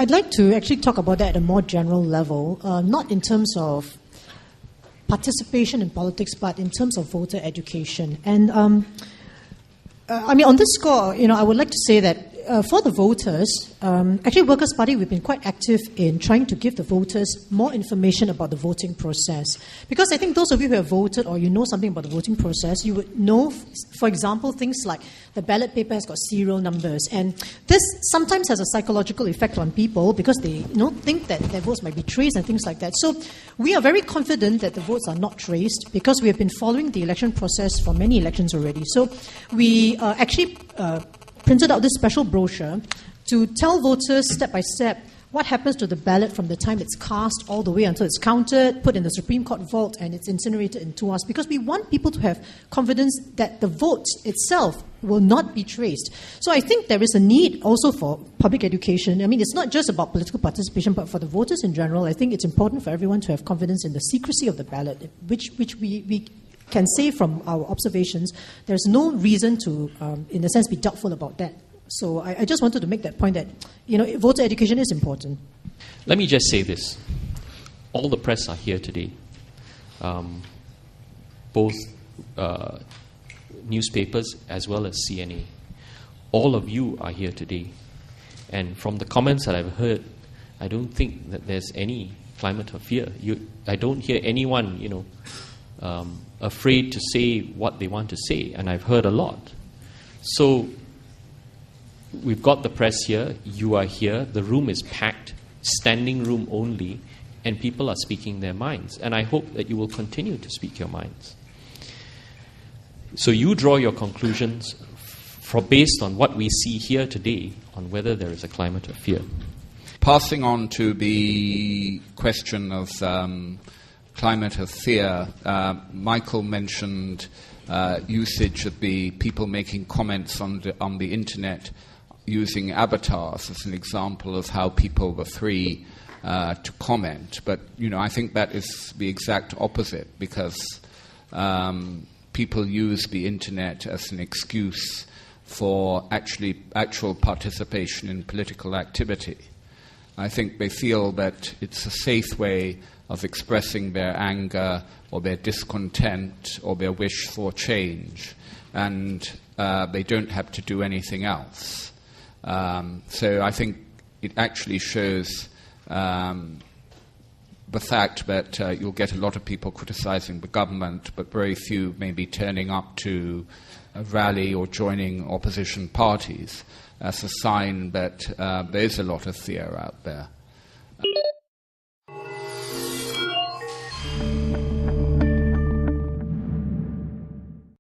I'd like to actually talk about that at a more general level, not in terms of participation in politics, but in terms of voter education. And on this score, I would like to say that for the voters, actually Workers' Party, we've been quite active in trying to give the voters more information about the voting process. Because I think those of you who have voted or you know something about the voting process, you would know, for example, things like the ballot paper has got serial numbers. And this sometimes has a psychological effect on people because they think that their votes might be traced and things like that. So we are very confident that the votes are not traced because we have been following the election process for many elections already. So we actually printed out this special brochure to tell voters step by step what happens to the ballot from the time it's cast all the way until it's counted, put in the Supreme Court vault, and it's incinerated in 2 hours, because we want people to have confidence that the vote itself will not be traced. So I think there is a need also for public education. I mean, it's not just about political participation, but for the voters in general. I think it's important for everyone to have confidence in the secrecy of the ballot, which we can say from our observations, there's no reason to, in a sense, be doubtful about that. So I just wanted to make that point that, voter education is important. Let me just say this. All the press are here today. Both newspapers as well as CNA. All of you are here today. And from the comments that I've heard, I don't think that there's any climate of fear. I don't hear anyone, afraid to say what they want to say, and I've heard a lot. So we've got the press here, you are here, the room is packed, standing room only, and people are speaking their minds. And I hope that you will continue to speak your minds. So you draw your conclusions based on what we see here today on whether there is a climate of fear. Passing on to the question of climate of fear, Michael mentioned usage of the people making comments on the internet using avatars as an example of how people were free to comment. But, I think that is the exact opposite, because people use the internet as an excuse for actual participation in political activity. I think they feel that it's a safe way of expressing their anger or their discontent or their wish for change, and they don't have to do anything else. So I think it actually shows the fact that you'll get a lot of people criticizing the government, but very few maybe turning up to a rally or joining opposition parties, as a sign that there is a lot of fear out there.